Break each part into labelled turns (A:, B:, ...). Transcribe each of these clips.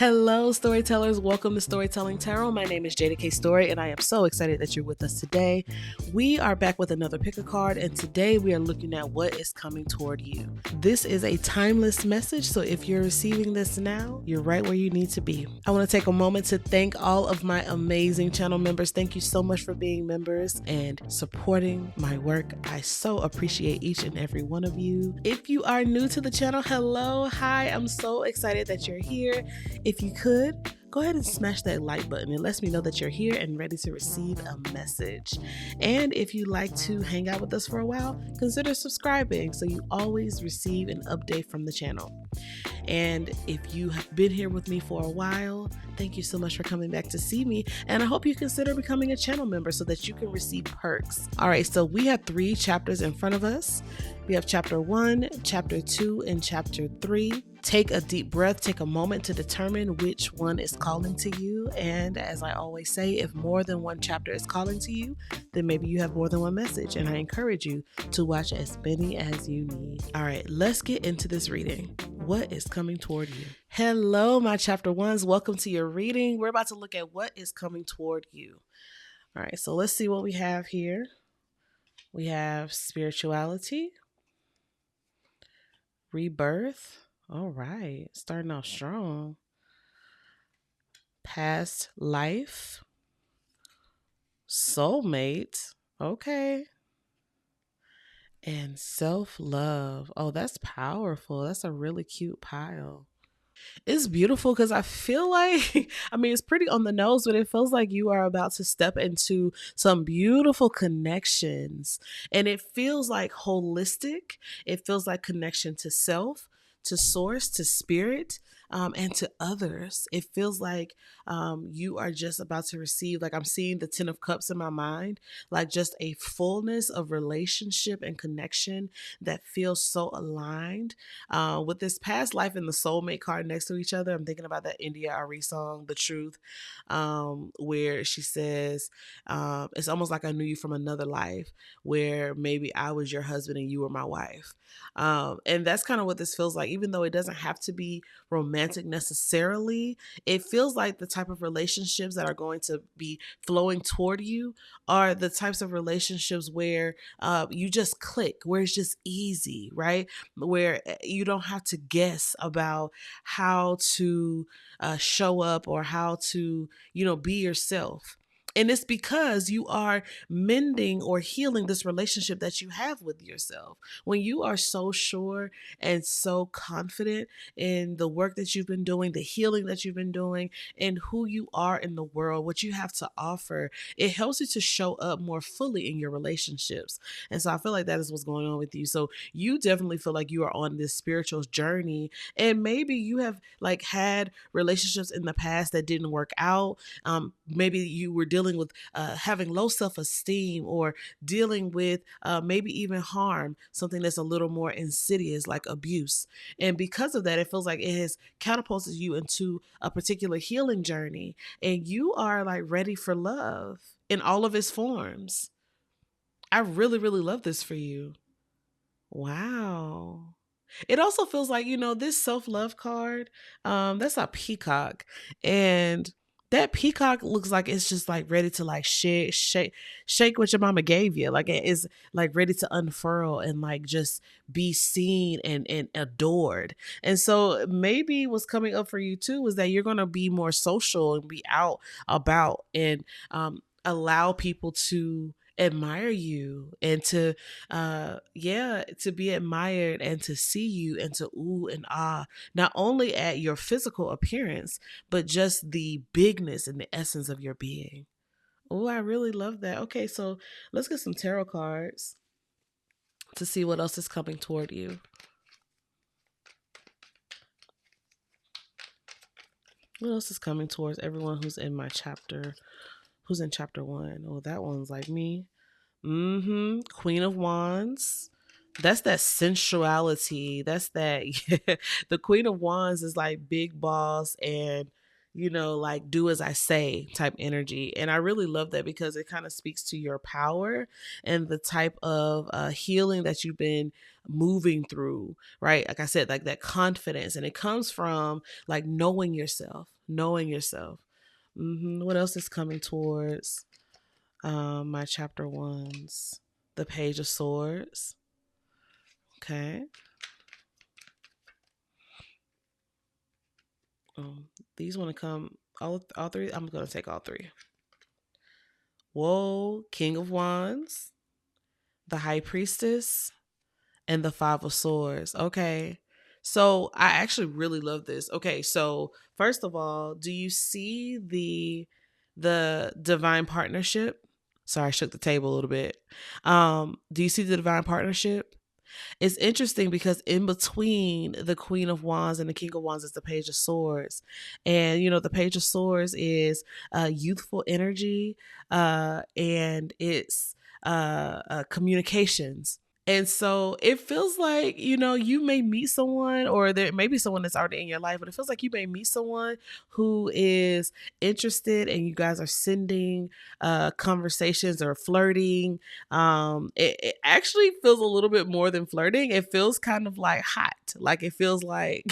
A: Hello, storytellers. Welcome to Storytelling Tarot. My name is Jeida Story, and I am so excited that you're with us today. We are back with another pick a card, and today we are looking at what is coming toward you. This is a timeless message, so if you're receiving this now, you're right where you need to be. I want to take a moment to thank all of my amazing channel members. Thank you so much for being members and supporting my work. I so appreciate each and every one of you. If you are new to the channel, hello, hi, I'm so excited that you're here. If you could, go ahead and smash that like button. It lets me know that you're here and ready to receive a message. And if you'd like to hang out with us for a while, consider subscribing so you always receive an update from the channel. And if you have been here with me for a while, thank you so much for coming back to see me. And I hope you consider becoming a channel member so that you can receive perks. All right, so we have 3 chapters in front of us. We have chapter 1, chapter 2, and chapter 3. Take a deep breath, take a moment to determine which one is calling to you. And as I always say, if more than one chapter is calling to you, then maybe you have more than one message. And I encourage you to watch as many as you need. All right, let's get into this reading. What is coming toward you? Hello, my chapter 1s. Welcome to your reading. We're about to look at what is coming toward you. All right, so let's see what we have here. We have spirituality, rebirth. All right, starting off strong. Past life, soulmate, okay. And self-love. Oh, that's powerful. That's a really cute pile. It's beautiful because I feel like, I mean, it's pretty on the nose, but it feels like you are about to step into some beautiful connections. And it feels like holistic. It feels like connection to self, to source, to spirit, and to others. It feels like you are just about to receive, like I'm seeing the 10 of Cups in my mind, like just a fullness of relationship and connection that feels so aligned. With this past life and the soulmate card next to each other, I'm thinking about that India Ari song, The Truth, where she says, it's almost like I knew you from another life, where maybe I was your husband and you were my wife. And that's kind of what this feels like, even though it doesn't have to be romantic necessarily. It feels like the type of relationships that are going to be flowing toward you are the types of relationships where you just click, where it's just easy, right? Where you don't have to guess about how to show up or how to, be yourself. And it's because you are mending or healing this relationship that you have with yourself. When you are so sure and so confident in the work that you've been doing, the healing that you've been doing, and who you are in the world, what you have to offer, it helps you to show up more fully in your relationships. And so I feel like that is what's going on with you. So you definitely feel like you are on this spiritual journey, and maybe you have like had relationships in the past that didn't work out. Maybe you were dealing with having low self-esteem, or dealing with maybe even harm, something that's a little more insidious like abuse. And because of that, it feels like it has catapulted you into a particular healing journey, and you are like ready for love in all of its forms. I really, really love this for you. Wow. It also feels like, this self-love card, that's a peacock. And that peacock looks like it's just like ready to like shake what your mama gave you. Like it is like ready to unfurl and like just be seen and adored. And so maybe what's coming up for you too is that you're going to be more social and be out about and allow people to admire you and to be admired and to see you and to ooh and ah, not only at your physical appearance, but just the bigness and the essence of your being. Oh, I really love that. Okay, so let's get some tarot cards to see what else is coming toward you. What else is coming towards everyone who's in my chapter? Who's in chapter 1? Oh, that one's like me. Queen of Wands. That's that sensuality. That's that. Yeah. The Queen of Wands is like big boss and like do as I say type energy. And I really love that because it kind of speaks to your power and the type of healing that you've been moving through, right? Like I said, like that confidence, and it comes from like knowing yourself, knowing yourself. What else is coming towards my chapter ones? The Page of Swords. Okay. These want to come all three. I'm going to take all three. Whoa, King of Wands, the High Priestess, and the Five of Swords. Okay. So I actually really love this. Okay, so first of all, do you see the divine partnership? Sorry, I shook the table a little bit. Do you see the divine partnership? It's interesting because in between the Queen of Wands and the King of Wands is the Page of Swords. And, the Page of Swords is youthful energy, and it's communications. And so it feels like, you may meet someone, or there may be someone that's already in your life, but it feels like you may meet someone who is interested and you guys are sending conversations or flirting. It actually feels a little bit more than flirting. It feels kind of like hot. Like it feels like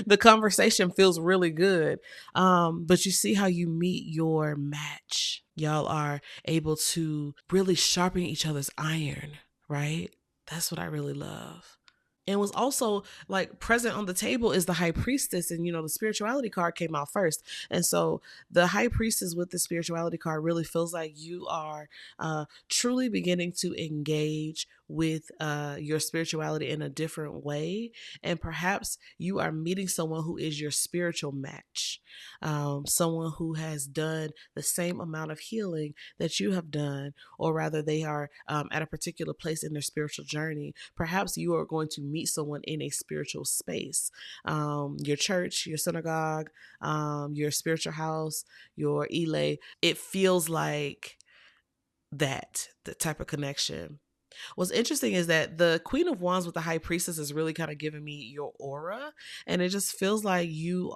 A: the conversation feels really good. But you see how you meet your match. Y'all are able to really sharpen each other's iron, right? That's what I really love. And was also like present on the table is the High Priestess, and the spirituality card came out first. And so the High Priestess with the spirituality card really feels like you are truly beginning to engage with your spirituality in a different way, and perhaps you are meeting someone who is your spiritual match, someone who has done the same amount of healing that you have done, or rather they are at a particular place in their spiritual journey. Perhaps you are going to meet someone in a spiritual space, your church, your synagogue, your spiritual house, your Ile. It feels like the type of connection. What's interesting is that the Queen of Wands with the High Priestess is really kind of giving me your aura, and it just feels like you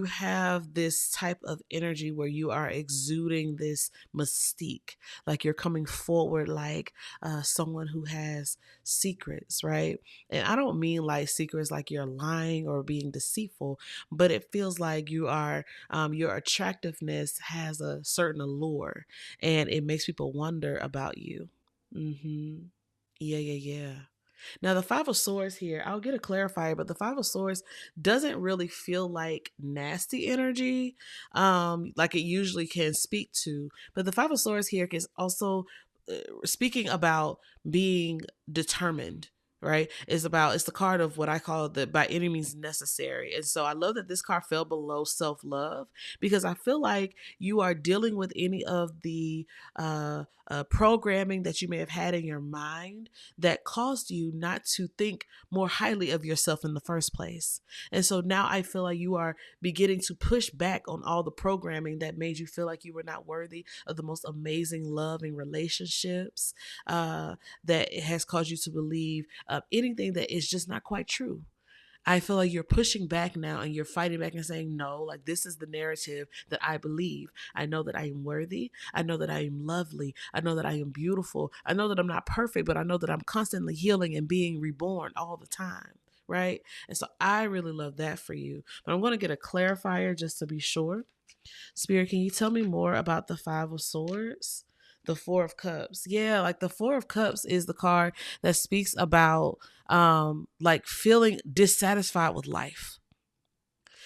A: have this type of energy where you are exuding this mystique, like you're coming forward like someone who has secrets, right? And I don't mean like secrets like you're lying or being deceitful, but it feels like you are your attractiveness has a certain allure, and it makes people wonder about you. Mm-hmm. Yeah. Now, the Five of Swords here, I'll get a clarifier, but the Five of Swords doesn't really feel like nasty energy, like it usually can speak to. But the Five of Swords here is also speaking about being determined. Right? It's the card of what I call the by any means necessary. And so I love that this card fell below self-love, because I feel like you are dealing with any of the programming that you may have had in your mind that caused you not to think more highly of yourself in the first place. And so now I feel like you are beginning to push back on all the programming that made you feel like you were not worthy of the most amazing, loving relationships, that has caused you to believe anything that is just not quite true. I feel like you're pushing back now, and you're fighting back and saying, no, like this is the narrative that I believe. I know that I am worthy. I know that I am lovely. I know that I am beautiful. I know that I'm not perfect, but I know that I'm constantly healing and being reborn all the time. Right? And so I really love that for you. But I'm going to get a clarifier just to be sure. Spirit, can you tell me more about the Five of Swords? The Four of Cups. Yeah, like the Four of Cups is the card that speaks about like feeling dissatisfied with life.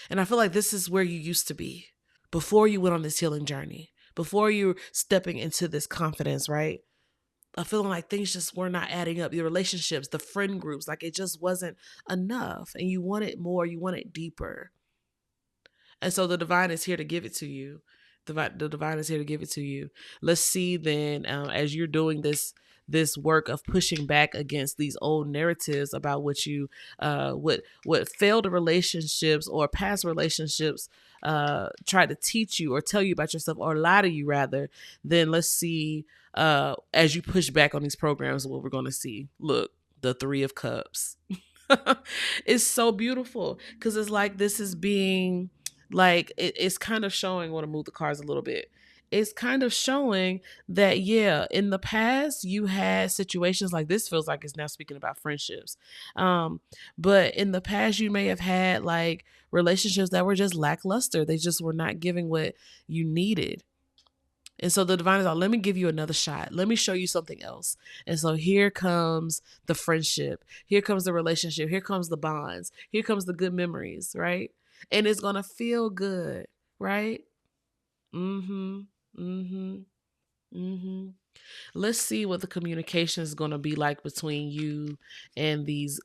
A: And I feel like this is where you used to be before you went on this healing journey, before you were stepping into this confidence, right? Feeling like things just were not adding up. Your relationships, the friend groups, like it just wasn't enough. And you wanted more, you wanted deeper. And so the divine is here to give it to you. The divine is here to give it to you. Let's see then, as you're doing this work of pushing back against these old narratives about what you what failed relationships or past relationships try to teach you or tell you about yourself, or lie to you rather. Then let's see, as you push back on these programs, what we're going to see. Look, the Three of Cups. It's so beautiful, because it's like this is being Like it's kind of showing, I want to move the cards a little bit. It's kind of showing that, yeah, in the past you had situations like this. Feels like it's now speaking about friendships. But in the past you may have had like relationships that were just lackluster. They just were not giving what you needed. And so the divine is like, let me give you another shot. Let me show you something else. And so here comes the friendship. Here comes the relationship. Here comes the bonds. Here comes the good memories, right? And it's going to feel good, right? Mm-hmm. Mm-hmm. Mm-hmm. Let's see what the communication is going to be like between you and these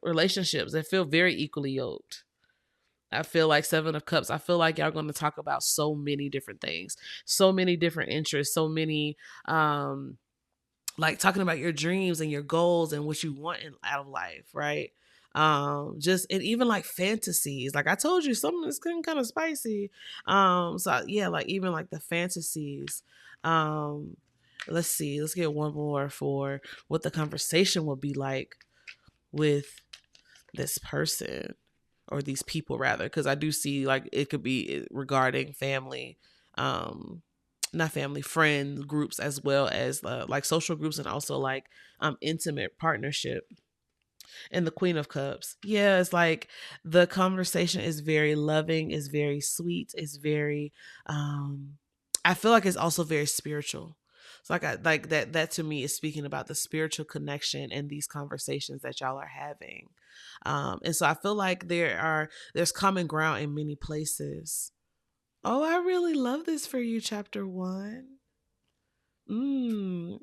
A: relationships that feel very equally yoked. I feel like Seven of Cups. I feel like y'all going to talk about so many different things, so many different interests, so many, like talking about your dreams and your goals and what you want out of life, right? Just and even like fantasies. Like I told you, some of this getting kind of spicy. So yeah, like even like the fantasies. Um, let's see. Let's get one more for what the conversation will be like with this person or these people rather, because I do see like it could be regarding family, not family, friend groups, as well as like social groups, and also like intimate partnership. And the Queen of Cups, yeah, it's like the conversation is very loving, is very sweet, is very I feel like it's also very spiritual. It's like I like that to me is speaking about the spiritual connection and these conversations that y'all are having. And so I feel like there's common ground in many places. Oh, I really love this for you, chapter one. Mm.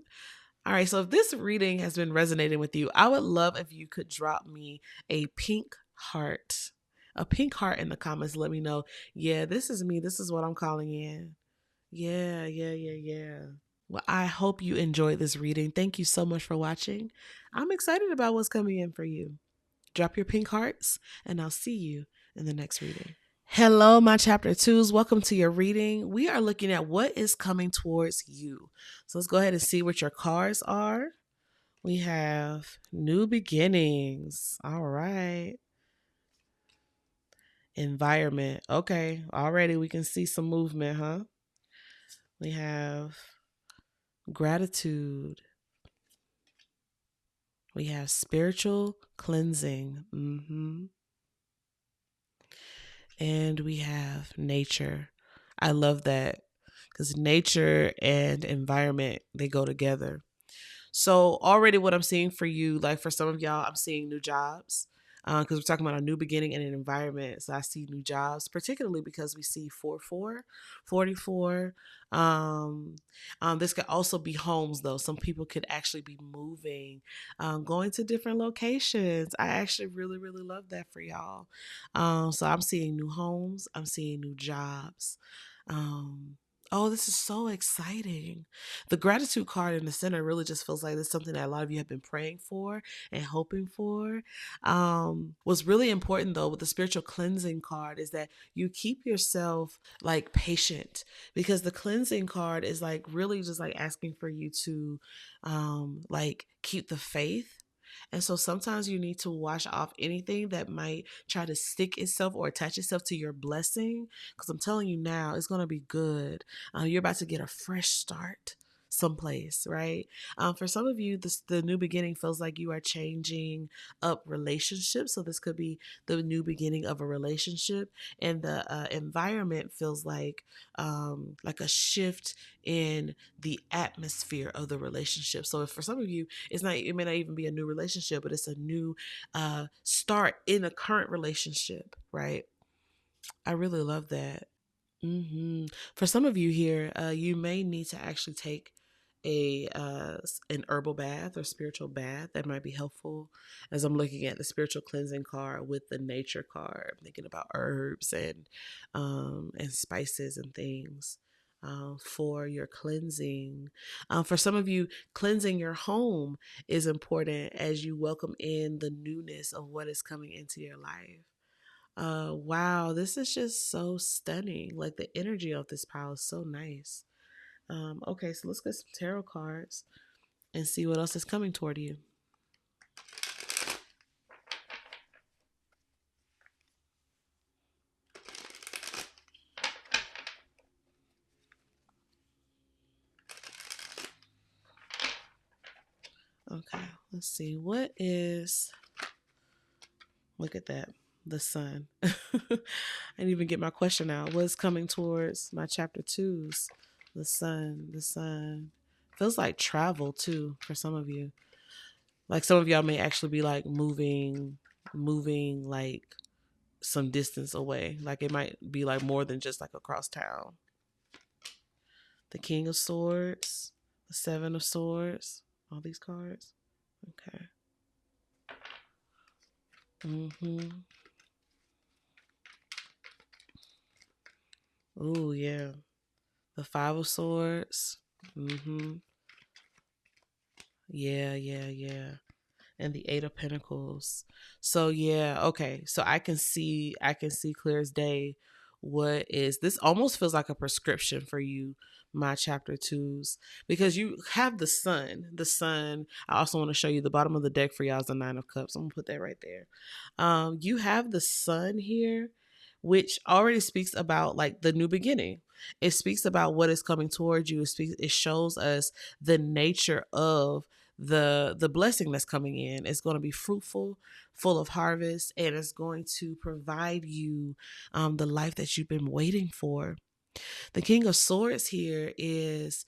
A: All right, so if this reading has been resonating with you, I would love if you could drop me a pink heart. A pink heart in the comments. Let me know. Yeah, this is me. This is what I'm calling in. Yeah, yeah, yeah, yeah. Well, I hope you enjoyed this reading. Thank you so much for watching. I'm excited about what's coming in for you. Drop your pink hearts, and I'll see you in the next reading. Hello, my chapter twos. Welcome to your reading. We are looking at what is coming towards you. So let's go ahead and see what your cards are. We have new beginnings. All right. Environment. Okay. Already we can see some movement, huh? We have gratitude. We have spiritual cleansing. And we have nature. I love that because nature and environment, they go together. So already what I'm seeing for you, like for some of y'all, I'm seeing new jobs because we're talking about a new beginning and an environment. So I see new jobs, particularly because we see 4-4, 44. This could also be homes, though. Some people could actually be moving, going to different locations. I actually really, really love that for y'all. So I'm seeing new homes. I'm seeing new jobs. Um, Oh, this is so exciting. The gratitude card in the center really just feels like it's something that a lot of you have been praying for and hoping for. What's really important though with the spiritual cleansing card is that you keep yourself like patient, because the cleansing card is like really just like asking for you to like keep the faith. And so sometimes you need to wash off anything that might try to stick itself or attach itself to your blessing. Because I'm telling you now, it's going to be good. You're about to get a fresh start someplace, right? For some of you, the new beginning feels like you are changing up relationships. So this could be the new beginning of a relationship, and the environment feels like a shift in the atmosphere of the relationship. So if for some of you, it may not even be a new relationship, but it's a new start in a current relationship, right? I really love that. For some of you here, you may need to actually take an herbal bath or spiritual bath. That might be helpful. As I'm looking at the spiritual cleansing card with the nature card, I'm thinking about herbs and spices and things. For your cleansing. For some of you, cleansing your home is important as you welcome in the newness of what is coming into your life. Wow, this is just so stunning. Like the energy of this pile is so nice. Okay, so let's get some tarot cards and see what else is coming toward you. Let's see. Look at that. The sun. I didn't even get my question out. What's coming towards my chapter 2s? The sun. The sun. Feels like travel too for some of you. Like some of y'all may actually be like moving like some distance away. Like it might be like more than just like across town. The King of Swords, the Seven of Swords, all these cards. Okay. Oh yeah. The Five of Swords. Yeah. And the Eight of Pentacles. So yeah, okay. So I can see clear as day what is this. Almost feels like a prescription for you, my chapter 2s, because you have the sun. I also want to show you the bottom of the deck for y'all is the Nine of Cups. I'm gonna put that right there. You have the sun here, which already speaks about like the new beginning. It speaks about what is coming towards you. It shows us the nature of the blessing that's coming in. It's going to be fruitful, full of harvest, and it's going to provide you the life that you've been waiting for. The King of Swords here is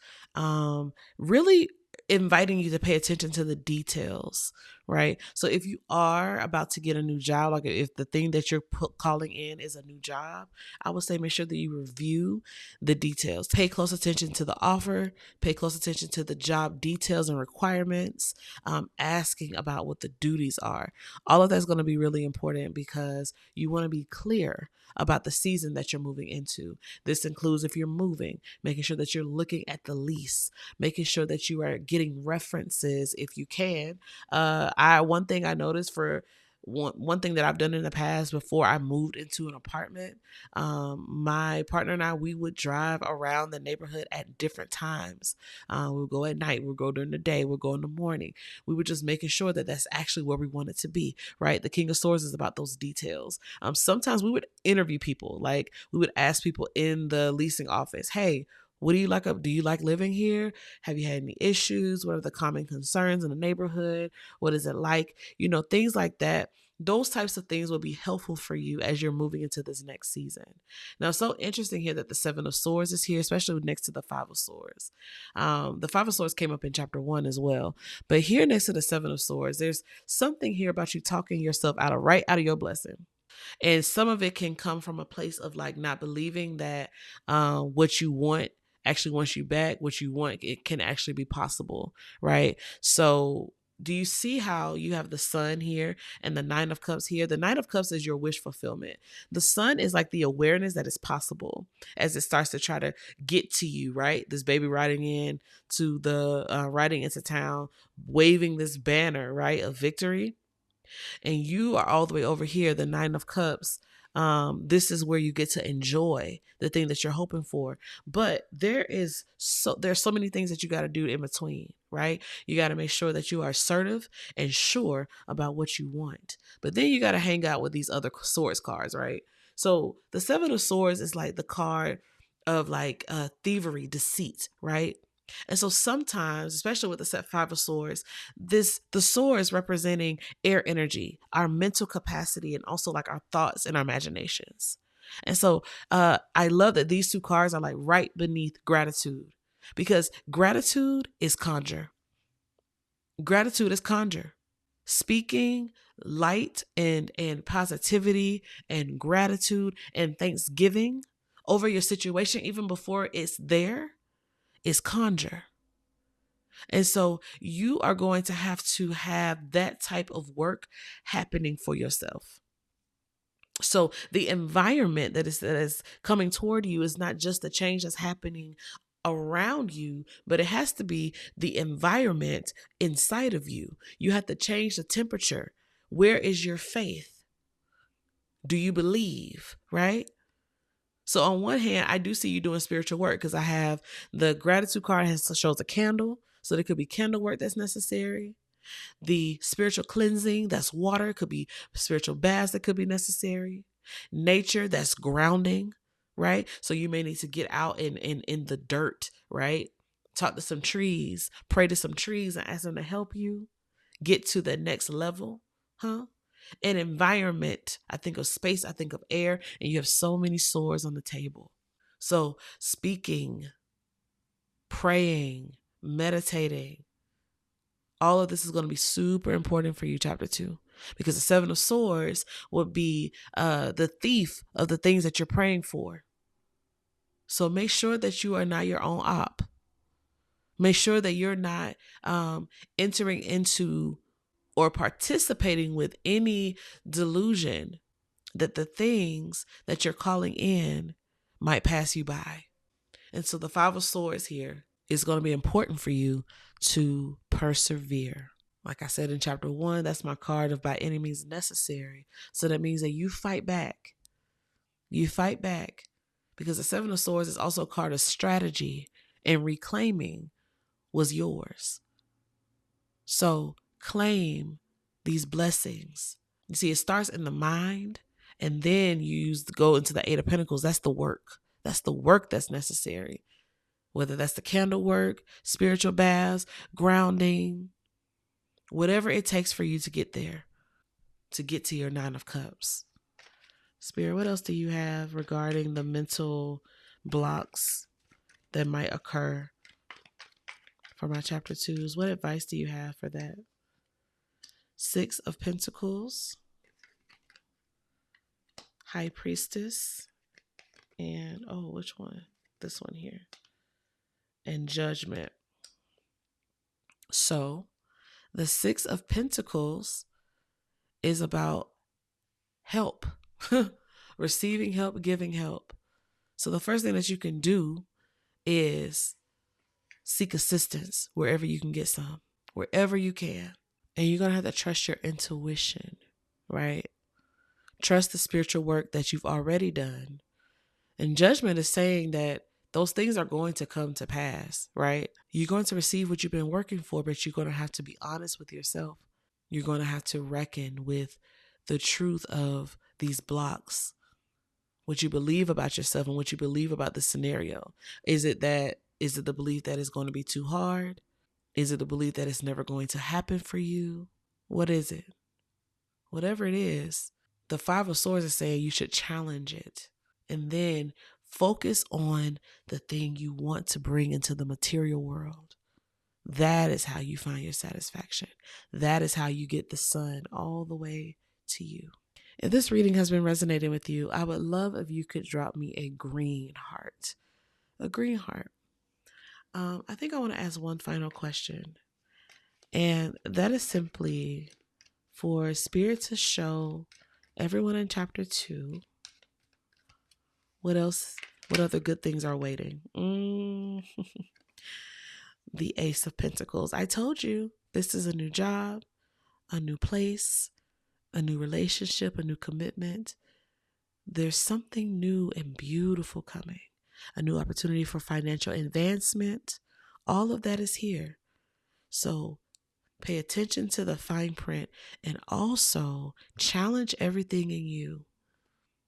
A: really inviting you to pay attention to the details, right? So if you are about to get a new job, like if the thing that you're calling in is a new job, I would say make sure that you review the details. Pay close attention to the offer, pay close attention to the job details and requirements, asking about what the duties are. All of that's going to be really important because you want to be clear about the season that you're moving into. This includes if you're moving, making sure that you're looking at the lease, making sure that you are getting references if you can. One thing I noticed for one thing that I've done in the past before I moved into an apartment, my partner and I, we would drive around the neighborhood at different times. We would go at night, we would go during the day, we would go in the morning. We were just making sure that that's actually where we wanted to be, right? The King of Swords is about those details. Sometimes we would interview people, like we would ask people in the leasing office, hey, what do you like? Do you like living here? Have you had any issues? What are the common concerns in the neighborhood? What is it like? Things like that. Those types of things will be helpful for you as you're moving into this next season. Now, it's so interesting here that the Seven of Swords is here, especially next to the Five of Swords. The Five of Swords came up in chapter 1 as well. But here next to the Seven of Swords, there's something here about you talking yourself right out of your blessing. And some of it can come from a place of like not believing that what you want actually wants you back. What you want, it can actually be possible, right? So do you see how you have the sun here and the Nine of Cups here? The Nine of Cups is your wish fulfillment. The sun is like the awareness that it's possible as it starts to try to get to you, right? This baby riding into town, waving this banner, right, of victory. And you are all the way over here, the Nine of Cups. This is where you get to enjoy the thing that you're hoping for. But there's so many things that you got to do in between, right? You got to make sure that you are assertive and sure about what you want. But then you got to hang out with these other swords cards, right? So the Seven of Swords is like the card of like thievery, deceit, right? And so sometimes, especially with the Five of Swords, the sword is representing air energy, our mental capacity, and also like our thoughts and our imaginations. And so I love that these two cards are like right beneath gratitude, because gratitude is conjure. Gratitude is conjure. Speaking light and positivity and gratitude and thanksgiving over your situation, even before it's there, is conjure. And so you are going to have that type of work happening for yourself. So the environment that is coming toward you is not just the change that's happening around you, but it has to be the environment inside of you. You have to change the temperature. Where is your faith? Do you believe, right? So on one hand, I do see you doing spiritual work because I have the gratitude card shows a candle. So there could be candle work that's necessary. The spiritual cleansing, that's water. It could be spiritual baths that could be necessary. Nature, that's grounding, right? So you may need to get out in the dirt, right? Talk to some trees, pray to some trees and ask them to help you. get to the next level, huh? An environment, I think of space, I think of air, and you have so many swords on the table. So speaking, praying, meditating, all of this is going to be super important for you, chapter 2, because the 7 of Swords would be the thief of the things that you're praying for. So make sure that you are not your own op. Make sure that you're not entering into or participating with any delusion that the things that you're calling in might pass you by. And so the 5 of Swords here is going to be important for you to persevere. Like I said in chapter 1, that's my card of by any means necessary. So that means that you fight back. You fight back, because the 7 of Swords is also a card of strategy, and reclaiming was yours. So claim these blessings. You see, it starts in the mind, and then you go into the 8 of Pentacles. That's the work. That's the work that's necessary. Whether that's the candle work, spiritual baths, grounding, whatever it takes for you to get there, to get to your 9 of Cups. Spirit, what else do you have regarding the mental blocks that might occur for my chapter 2s? What advice do you have for that? 6 of Pentacles, High Priestess, and which one? This one here. And Judgment. So the 6 of Pentacles is about help, receiving help, giving help. So the first thing that you can do is seek assistance wherever you can get some, wherever you can. And you're going to have to trust your intuition, right? Trust the spiritual work that you've already done. And Judgment is saying that those things are going to come to pass, right? You're going to receive what you've been working for, but you're going to have to be honest with yourself. You're going to have to reckon with the truth of these blocks, what you believe about yourself and what you believe about the scenario. Is it the belief that it's going to be too hard? Is it the belief that it's never going to happen for you? What is it? Whatever it is, the 5 of Swords is saying you should challenge it and then focus on the thing you want to bring into the material world. That is how you find your satisfaction. That is how you get the sun all the way to you. If this reading has been resonating with you, I would love if you could drop me a green heart. A green heart. I think I want to ask one final question. And that is simply for Spirit to show everyone in chapter 2 what other good things are waiting. The Ace of Pentacles. I told you this is a new job, a new place, a new relationship, a new commitment. There's something new and beautiful coming. A new opportunity for financial advancement. All of that is here. So pay attention to the fine print and also challenge everything in you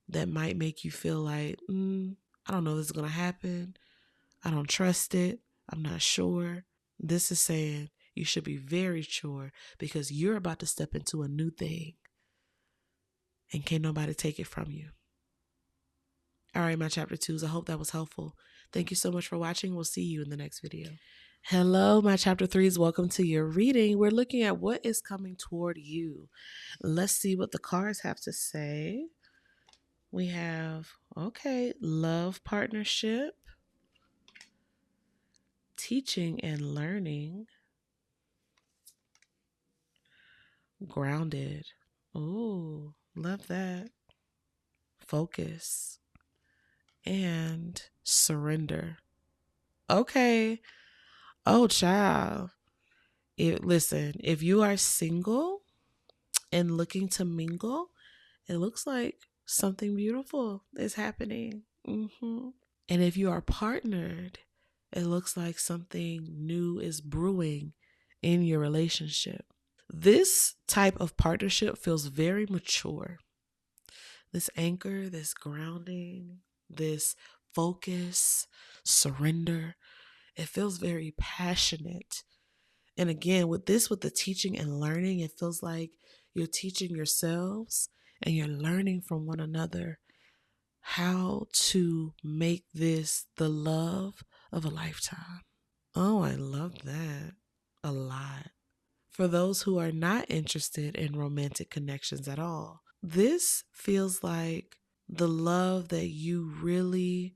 A: that might make you feel like, I don't know if this is going to happen. I don't trust it. I'm not sure. This is saying you should be very sure, because you're about to step into a new thing and can't nobody take it from you. All right, my chapter 2s. I hope that was helpful. Thank you so much for watching. We'll see you in the next video. Hello, my chapter 3s. Welcome to your reading. We're looking at what is coming toward you. Let's see what the cards have to say. We have, love partnership, teaching and learning, grounded. Ooh, love that. Focus and surrender. Okay. Oh, child. Listen, if you are single and looking to mingle, it looks like something beautiful is happening. And if you are partnered, it looks like something new is brewing in your relationship. This type of partnership feels very mature. This anchor, this grounding, this focus, surrender, it feels very passionate And again, with the teaching and learning, it feels like you're teaching yourselves and you're learning from one another how to make this the love of a lifetime. Oh, I love that a lot. For those who are not interested in romantic connections at all, this feels like the love that you really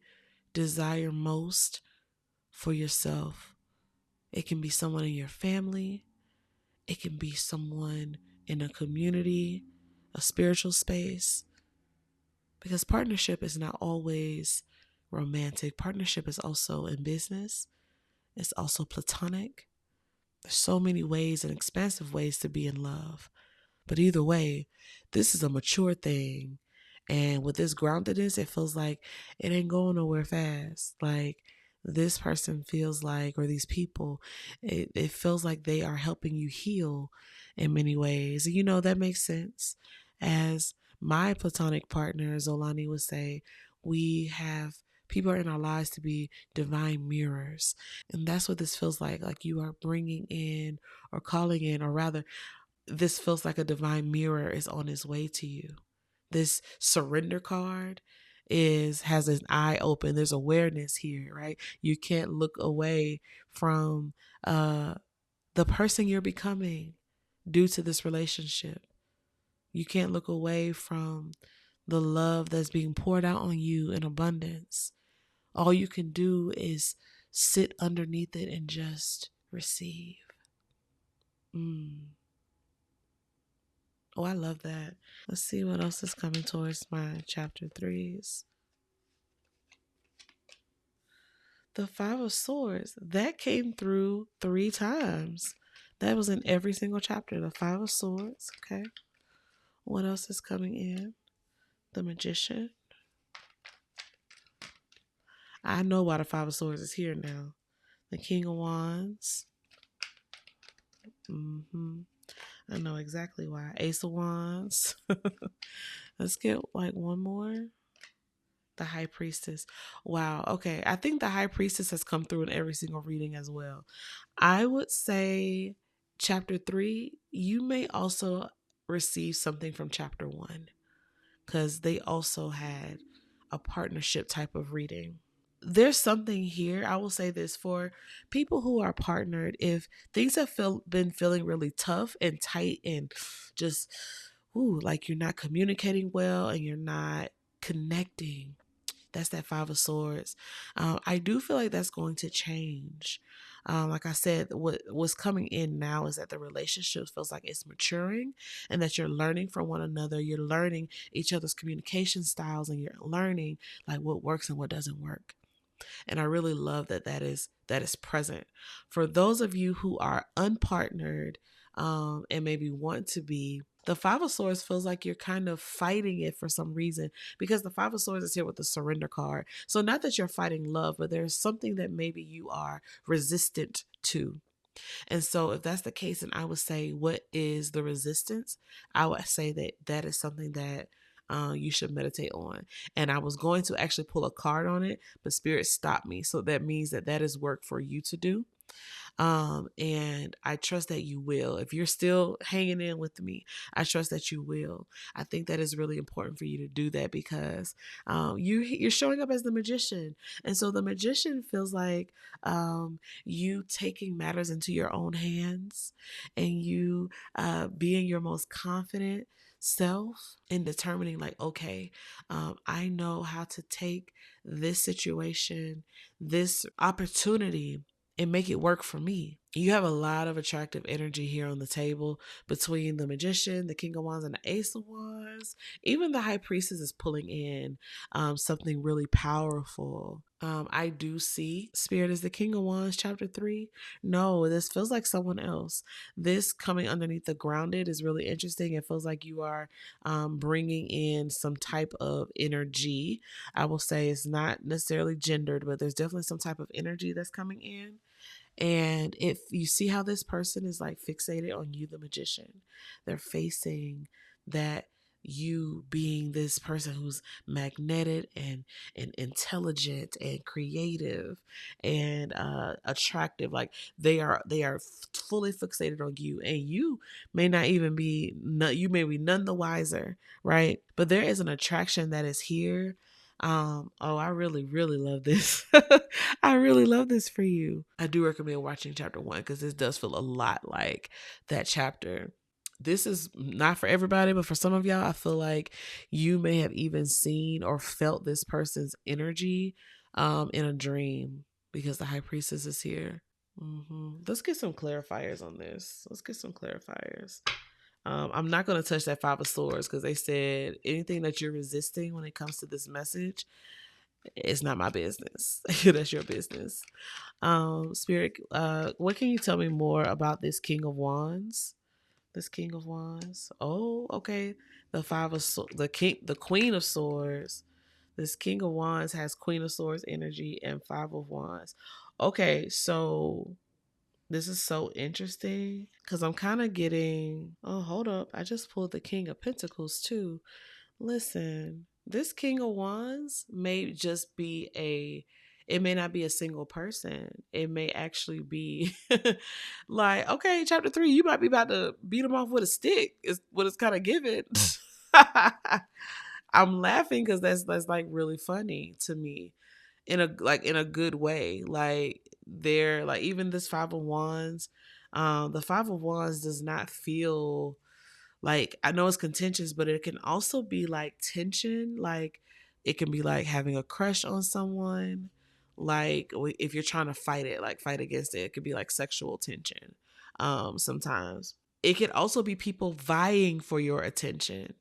A: desire most for yourself. It can be someone in your family, it can be someone in a community, a spiritual space, because partnership is not always romantic. Partnership is also in business, it's also platonic. There's so many ways and expansive ways to be in love. But either way, this is a mature thing. And with this groundedness, it feels like it ain't going nowhere fast. Like this person feels like, or these people, it feels like they are helping you heal in many ways. And that makes sense. As my platonic partner, Zolani, would say, we have people in our lives to be divine mirrors. And that's what this feels like you are bringing in or calling in, or rather, this feels like a divine mirror is on its way to you. This surrender card has an eye open. There's awareness here, right? You can't look away from the person you're becoming due to this relationship. You can't look away from the love that's being poured out on you in abundance. All you can do is sit underneath it and just receive. Oh, I love that. Let's see what else is coming towards my chapter 3s. The Five of Swords. That came through 3 times. That was in every single chapter. The Five of Swords. Okay. What else is coming in? The Magician. I know why the Five of Swords is here now. The King of Wands. I know exactly why. Ace of Wands. Let's get like one more. The High Priestess. Wow. Okay. I think the High Priestess has come through in every single reading as well. I would say chapter 3, you may also receive something from chapter 1 because they also had a partnership type of reading. There's something here. I will say this for people who are partnered. If things have been feeling really tough and tight and just, like you're not communicating well and you're not connecting, that's that Five of Swords. I do feel like that's going to change. Like I said, what's coming in now is that the relationship feels like it's maturing and that you're learning from one another. You're learning each other's communication styles and you're learning like what works and what doesn't work. And I really love that is present. For those of you who are unpartnered and maybe want to be, the Five of Swords feels like you're kind of fighting it for some reason because the Five of Swords is here with the surrender card. So not that you're fighting love, but there's something that maybe you are resistant to. And so if that's the case, and I would say, what is the resistance? I would say that is something that you should meditate on. And I was going to actually pull a card on it, but Spirit stopped me. So that means that is work for you to do. And I trust that you will. If you're still hanging in with me, I trust that you will. I think that is really important for you to do that because you're showing up as the magician. And so the magician feels like you taking matters into your own hands and you being your most confident self in determining like, okay, I know how to take this situation, this opportunity, and make it work for me. You have a lot of attractive energy here on the table between the Magician, the King of Wands, and the Ace of Wands. Even the High Priestess is pulling in something really powerful. I do see Spirit is the King of Wands, chapter 3. No, this feels like someone else. This coming underneath the grounded is really interesting. It feels like you are bringing in some type of energy. I will say it's not necessarily gendered, but there's definitely some type of energy that's coming in. And if you see how this person is like fixated on you, the magician, they're facing that you being this person who's magnetic and intelligent and creative and attractive. Like they are fully fixated on you, and you may not even be you may be none the wiser, right? But there is an attraction that is here. Oh, I really, really love this. I really love this for you. I do recommend watching chapter 1 because this does feel a lot like that chapter. This is not for everybody, but for some of y'all, I feel like you may have even seen or felt this person's energy in a dream because the high priestess is here. Let's get some clarifiers on this. Let's get some clarifiers. I'm not going to touch that 5 of swords because they said anything that you're resisting when it comes to this message, it's not my business. That's your business. Spirit, what can you tell me more about this King of Wands? This King of Wands. Oh, okay. The the Queen of Swords. This King of Wands has Queen of Swords energy and 5 of Wands. Okay, so this is so interesting because I'm kind of getting. Oh, hold up. I just pulled the King of Pentacles too. Listen, this King of Wands may just be it may not be a single person. It may actually be like, okay, chapter 3, you might be about to beat him off with a stick, is what it's kind of given. I'm laughing because that's like really funny to me in a good way. Like they're like, even this 5 of Wands, the 5 of Wands does not feel like, I know it's contentious, but it can also be like tension. Like it can be like having a crush on someone. Like if you're trying to fight it, like fight against it, it could be like sexual tension. Sometimes it could also be people vying for your attention.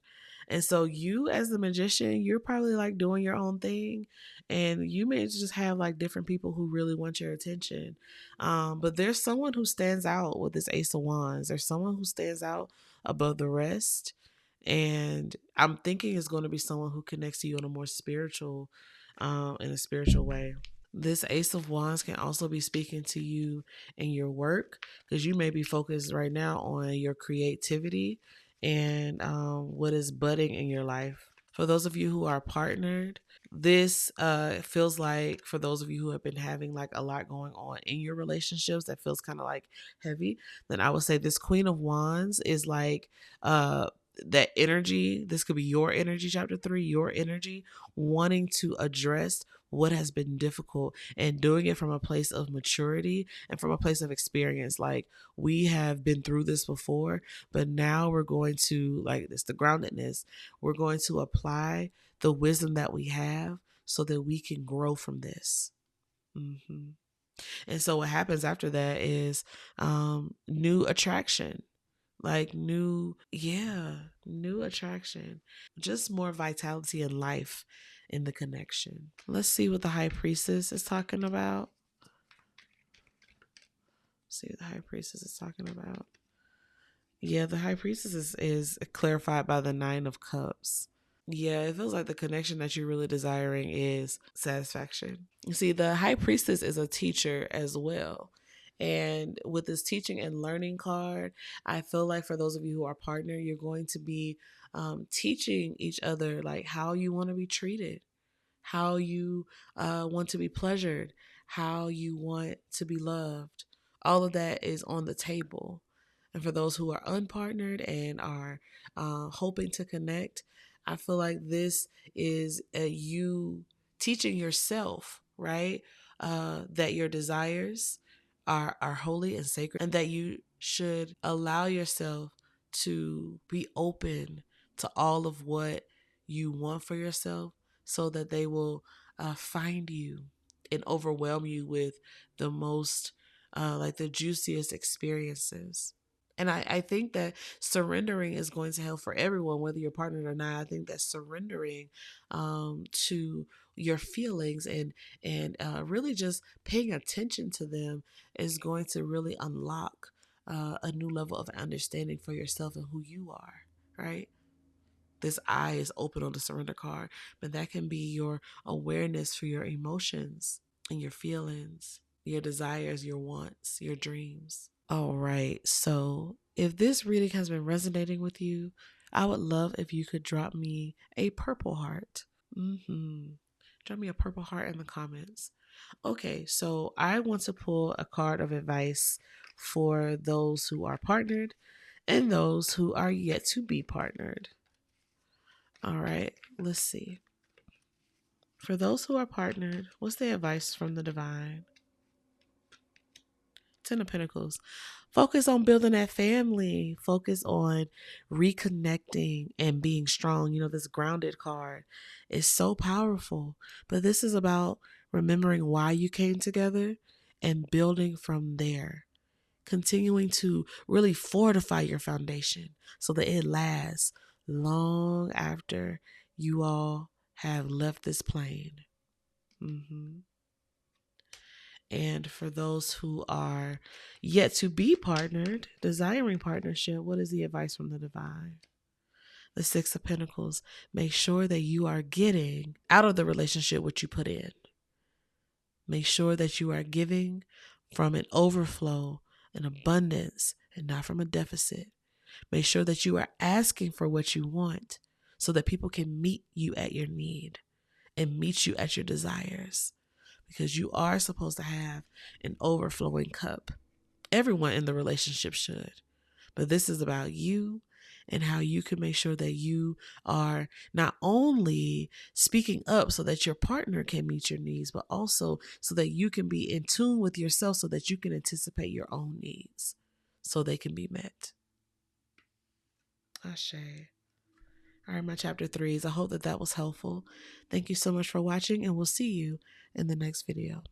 A: And so you as the magician, you're probably like doing your own thing, and you may just have like different people who really want your attention. But there's someone who stands out with this Ace of Wands. There's someone who stands out above the rest. And I'm thinking it's going to be someone who connects to you in a more spiritual, in a spiritual way. This Ace of Wands can also be speaking to you in your work because you may be focused right now on your creativity and what is budding in your life. For those of you who are partnered, this feels like, for those of you who have been having like a lot going on in your relationships that feels kind of like heavy, then I would say this Queen of Wands is like that energy. This could be your energy, chapter 3, your energy wanting to address what has been difficult and doing it from a place of maturity and from a place of experience. Like, we have been through this before, but now we're going to, like, this, the groundedness, we're going to apply the wisdom that we have so that we can grow from this. And so what happens after that is new attraction, like new attraction, just more vitality and life in the connection. Let's see what the high priestess is talking about. Yeah, the high priestess is clarified by the 9 of cups. Yeah, it feels like the connection that you're really desiring is satisfaction. You see, the high priestess is a teacher as well. And with this teaching and learning card, I feel like for those of you who are partner, you're going to be teaching each other like how you want to be treated, how you want to be pleasured, how you want to be loved. All of that is on the table. And for those who are unpartnered and are hoping to connect, I feel like this is you teaching yourself, right? That your desires are holy and sacred, and that you should allow yourself to be open to all of what you want for yourself, so that they will find you and overwhelm you with the most, like the juiciest experiences. And I think that surrendering is going to help for everyone, whether you're partnered or not. I think that surrendering to your feelings and really just paying attention to them is going to really unlock a new level of understanding for yourself and who you are, right? This eye is open on the surrender card, but that can be your awareness for your emotions and your feelings, your desires, your wants, your dreams. All right. So if this reading has been resonating with you, I would love if you could drop me a purple heart. Drop me a purple heart in the comments. Okay, so I want to pull a card of advice for those who are partnered and those who are yet to be partnered. All right, let's see. For those who are partnered, what's the advice from the divine? Ten of Pentacles. Focus on building that family. Focus on reconnecting and being strong. You know, this grounded card is so powerful. But this is about remembering why you came together and building from there. Continuing to really fortify your foundation so that it lasts long after you all have left this plane. And for those who are yet to be partnered, desiring partnership, what is the advice from the divine? The Six of Pentacles. Make sure that you are getting out of the relationship what you put in. Make sure that you are giving from an overflow, an abundance, and not from a deficit. Make sure that you are asking for what you want so that people can meet you at your need and meet you at your desires. Because you are supposed to have an overflowing cup. Everyone in the relationship should. But this is about you and how you can make sure that you are not only speaking up so that your partner can meet your needs, but also so that you can be in tune with yourself so that you can anticipate your own needs so they can be met. Ashe. All right, my chapter 3s. I hope that was helpful. Thank you so much for watching, and we'll see you in the next video.